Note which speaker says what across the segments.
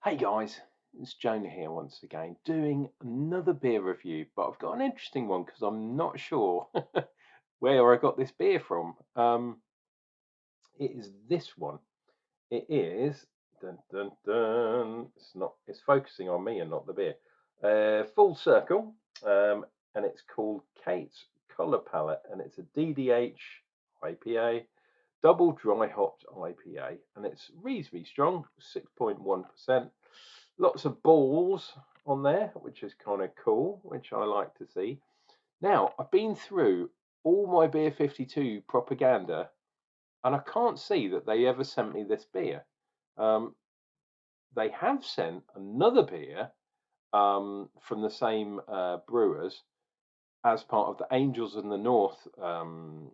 Speaker 1: Hey guys, it's Jonah here once again doing another beer review, but I've got an interesting one because I'm not sure where I got this beer from. It is this one. It is dun dun dun. It's focusing on me and not the beer. Full Circle, and it's called Kate's Color Palette, and it's a DDH IPA, double dry hopped IPA, and it's reasonably strong, 6.1%. Lots of balls on there, which is kind of cool, which I like to see. Now, I've been through all my Beer 52 propaganda, and I can't see that they ever sent me this beer. They have sent another beer from the same brewers as part of the Angels in the North kind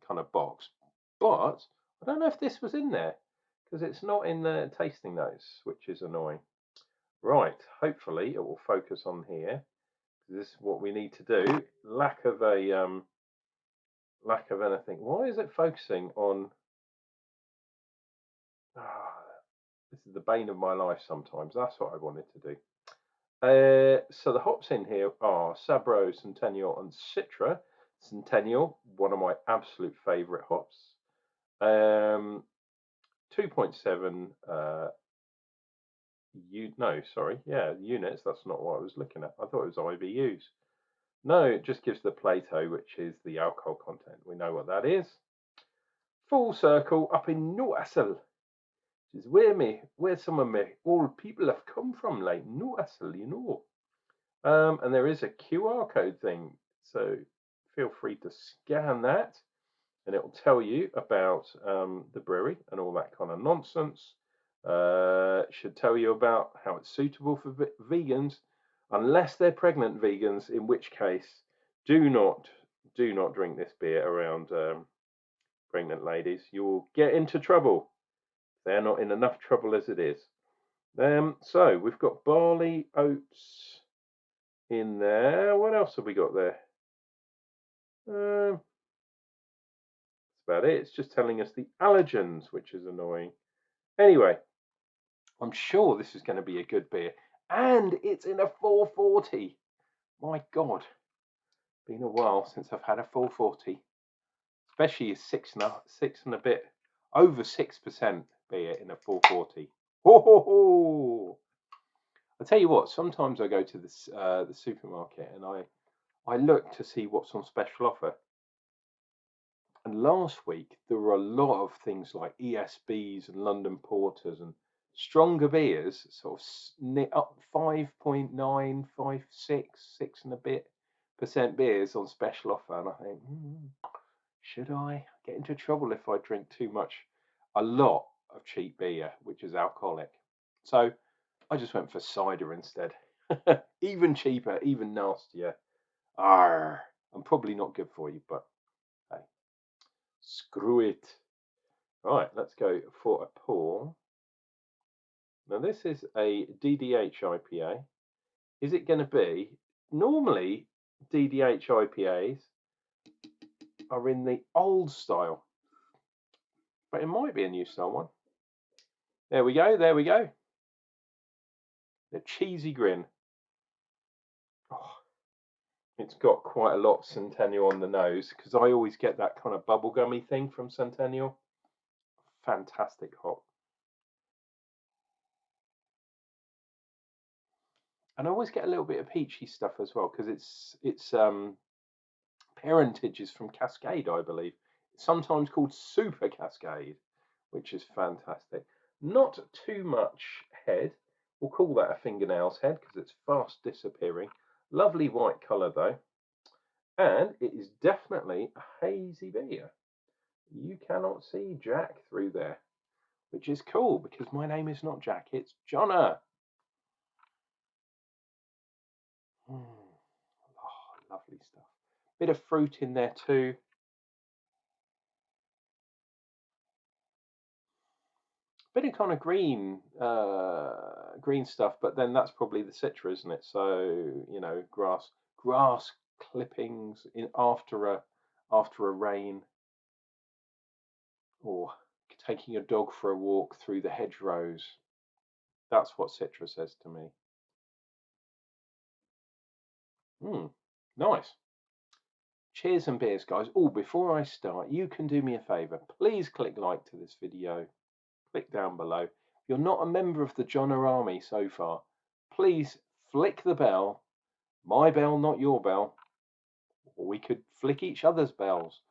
Speaker 1: of box, but I don't know if this was in there because it's not in the tasting notes, which is annoying. Right, hopefully it will focus on here. This is what we need to do. Lack of anything. Why is it focusing on? This is the bane of my life sometimes. That's what I wanted to do. So the hops in here are Sabro, Centennial, and Citra. Centennial, one of my absolute favourite hops. 2.7 units. That's not what I was looking at. I thought it was IBUs. No, it just gives the Plato, which is the alcohol content. We know what that is. Full Circle up in Newcastle, which is where some of my old people have come from, like Newcastle, you know. And there is a QR code thing, so feel free to scan that, and it will tell you about the brewery and all that kind of nonsense. Should tell you about how it's suitable for vegans, unless they're pregnant vegans, in which case do not drink this beer around pregnant ladies. You will get into trouble. They're not in enough trouble as it is. So we've got barley, oats in there. What else have we got there? That's about it. It's just telling us the allergens, which is annoying. Anyway, I'm sure this is going to be a good beer, and it's in a 440. My God, been a while since I've had a 440, especially a six and a bit, over 6% beer in a 440. Ho ho ho! I tell you what, sometimes I go to the supermarket and I look to see what's on special offer. And last week there were a lot of things like ESBs and London Porters and stronger beers, sort of up 5.9, 5, 6 and a bit% beers on special offer. And I think, should I get into trouble if I drink too much? A lot of cheap beer, which is alcoholic. So I just went for cider instead. Even cheaper, even nastier. Arr, I'm probably not good for you, but hey, screw it. Right, let's go for a pour. Now this is a DDH IPA. Is it going to be? Normally, DDH IPAs are in the old style, but it might be a new style one. There we go, there we go. The cheesy grin. Oh, it's got quite a lot of Centennial on the nose because I always get that kind of bubblegummy thing from Centennial. Fantastic hop. And I always get a little bit of peachy stuff as well because its parentage is from Cascade, I believe. It's sometimes called Super Cascade, which is fantastic. Not too much head. We'll call that a fingernail's head because it's fast disappearing. Lovely white colour though. And it is definitely a hazy beer. You cannot see Jack through there, which is cool because my name is not Jack, it's Jonna. Oh, lovely stuff. Bit of fruit in there too. Bit of kind of green stuff, but then that's probably the citra, isn't it? So you know, grass clippings in after a rain, or taking a dog for a walk through the hedgerows. That's what Citra says to me. Nice. Cheers and beers, guys. Oh, before I start, you can do me a favour. Please click like to this video. Click down below. If you're not a member of the Jonna Army so far, please flick the bell. My bell, not your bell. Or we could flick each other's bells.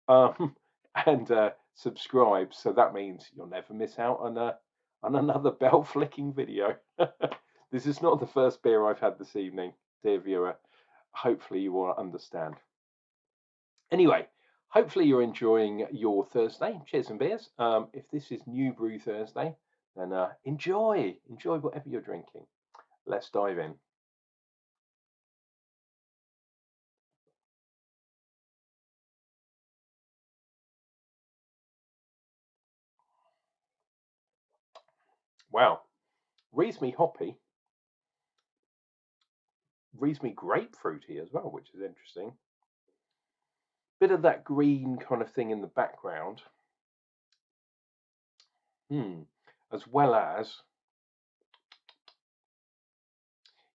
Speaker 1: And subscribe. So that means you'll never miss out on another bell flicking video. This is not the first beer I've had this evening, dear viewer. Hopefully you will understand. Anyway, hopefully you're enjoying your Thursday. Cheers and beers. If this is New Brew Thursday, then enjoy whatever you're drinking. Let's dive in. Wow, reasonably hoppy, reasonably grapefruity as well, which is interesting. Bit of that green kind of thing in the background. As well as,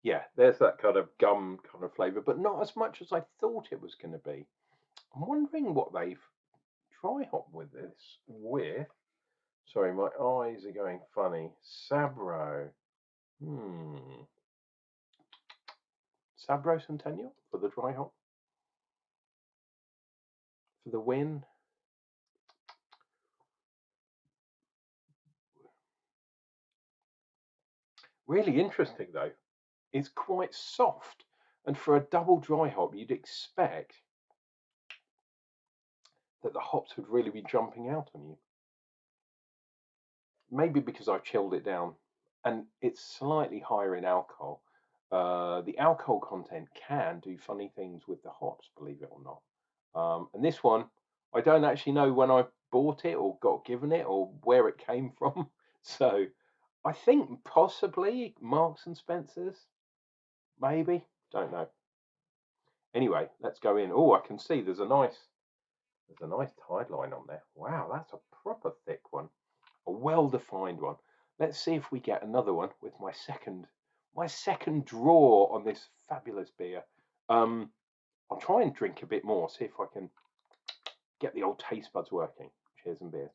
Speaker 1: yeah, there's that kind of gum kind of flavour, but not as much as I thought it was going to be. I'm wondering what they've dry hop with this with. Sorry, my eyes are going funny. Sabro. Sabro Centennial for the dry hop. For the win. Really interesting though. It's quite soft. And for a double dry hop, you'd expect that the hops would really be jumping out on you. Maybe because I've chilled it down and it's slightly higher in alcohol. The alcohol content can do funny things with the hops, believe it or not. And this one, I don't actually know when I bought it or got given it or where it came from. So I think possibly Marks and Spencer's, maybe, don't know. Anyway, let's go in. Oh, I can see there's a nice tide line on there. Wow, that's a proper thick one, a well-defined one. Let's see if we get another one with my second draw on this fabulous beer. I'll try and drink a bit more, see if I can get the old taste buds working. Cheers and beers.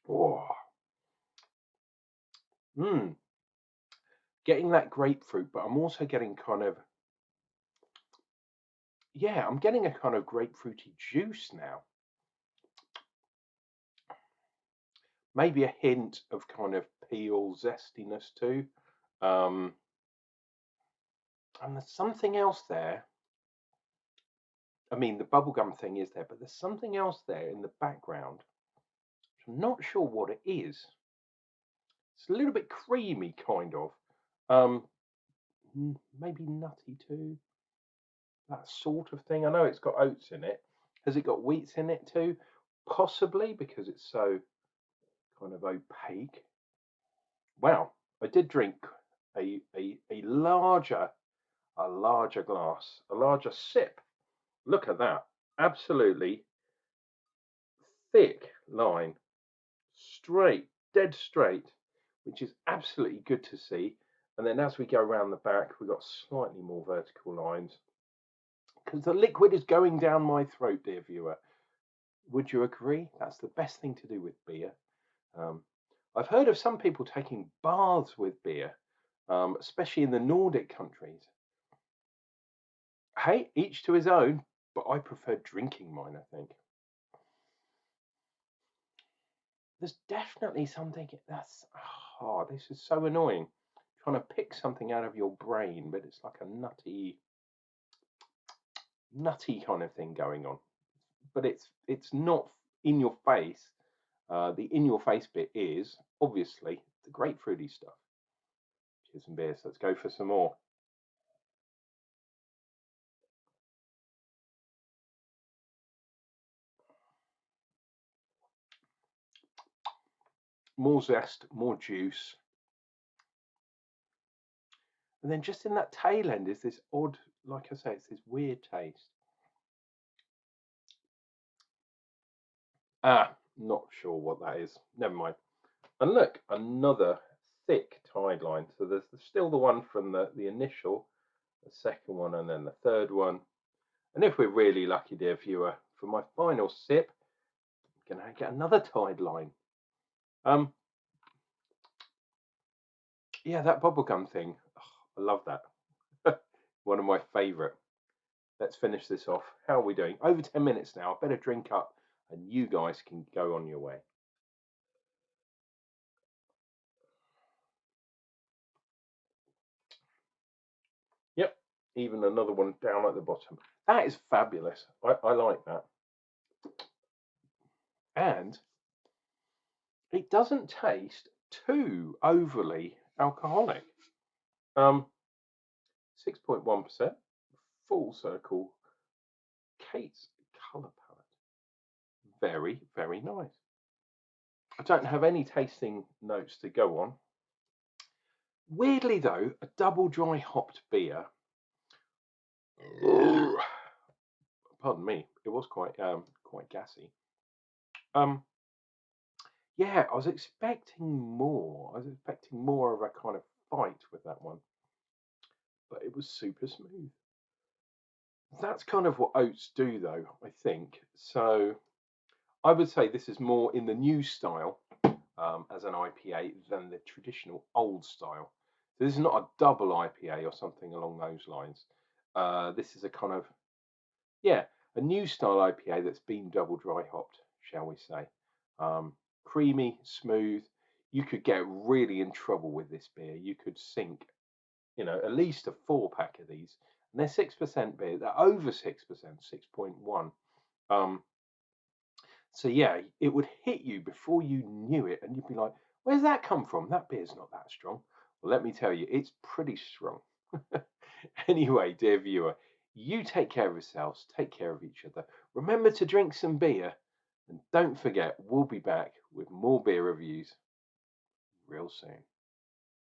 Speaker 1: Oh, getting that grapefruit, but I'm also getting kind of, yeah, I'm getting a kind of grapefruity juice now. Maybe a hint of kind of peel zestiness too. And there's something else there. I mean, the bubblegum thing is there, but there's something else there in the background. I'm not sure what it is. It's a little bit creamy, kind of. Maybe nutty too. That sort of thing. I know it's got oats in it. Has it got wheats in it too? Possibly, because it's so kind of opaque. Wow, I did drink a larger glass, a larger sip. Look at that. Absolutely thick line. Straight, dead straight, which is absolutely good to see. And then as we go around the back, we've got slightly more vertical lines because the liquid is going down my throat, dear viewer. Would you agree? That's the best thing to do with beer. I've heard of some people taking baths with beer, especially in the Nordic countries. Hey, each to his own, but I prefer drinking mine, I think. There's definitely something that's, oh, this is so annoying. Trying to pick something out of your brain, but it's like a nutty kind of thing going on. But it's not in your face. The in your face bit is obviously the grapefruity stuff. Cheers and beers. Let's go for some more. More zest, more juice. And then just in that tail end is this odd, like I say, it's this weird taste. Not sure what that is. Never mind. And look, another thick tide line. So there's still the one from the initial, the second one, and then the third one. And if we're really lucky, dear viewer, for my final sip, I'm going to get another tide line. Yeah, that bubblegum thing. Oh, I love that. One of my favourite. Let's finish this off. How are we doing? Over 10 minutes now. I better drink up and you guys can go on your way. Yep, even another one down at the bottom. That is fabulous. I like that. And it doesn't taste too overly alcoholic. 6.1%, full circle, Kate's colour palette. Very, very nice. I don't have any tasting notes to go on. Weirdly though, a double dry hopped beer. Pardon me, it was quite gassy. Yeah, I was expecting more. I was expecting more of a kind of fight with that one, but it was super smooth. That's kind of what oats do, though, I think. So I would say this is more in the new style as an IPA than the traditional old style. So this is not a double IPA or something along those lines. This is a kind of, yeah, a new style IPA that's been double dry hopped, shall we say. Creamy, smooth. You could get really in trouble with this beer. You could sink, at least a 4-pack of these. And they're 6% beer. They're over 6%, 6.1. So yeah, it would hit you before you knew it, and you'd be like, "Where's that come from? That beer's not that strong." Well, let me tell you, it's pretty strong. Anyway, dear viewer, you take care of yourselves, take care of each other. Remember to drink some beer, and don't forget, we'll be back with more beer reviews real soon.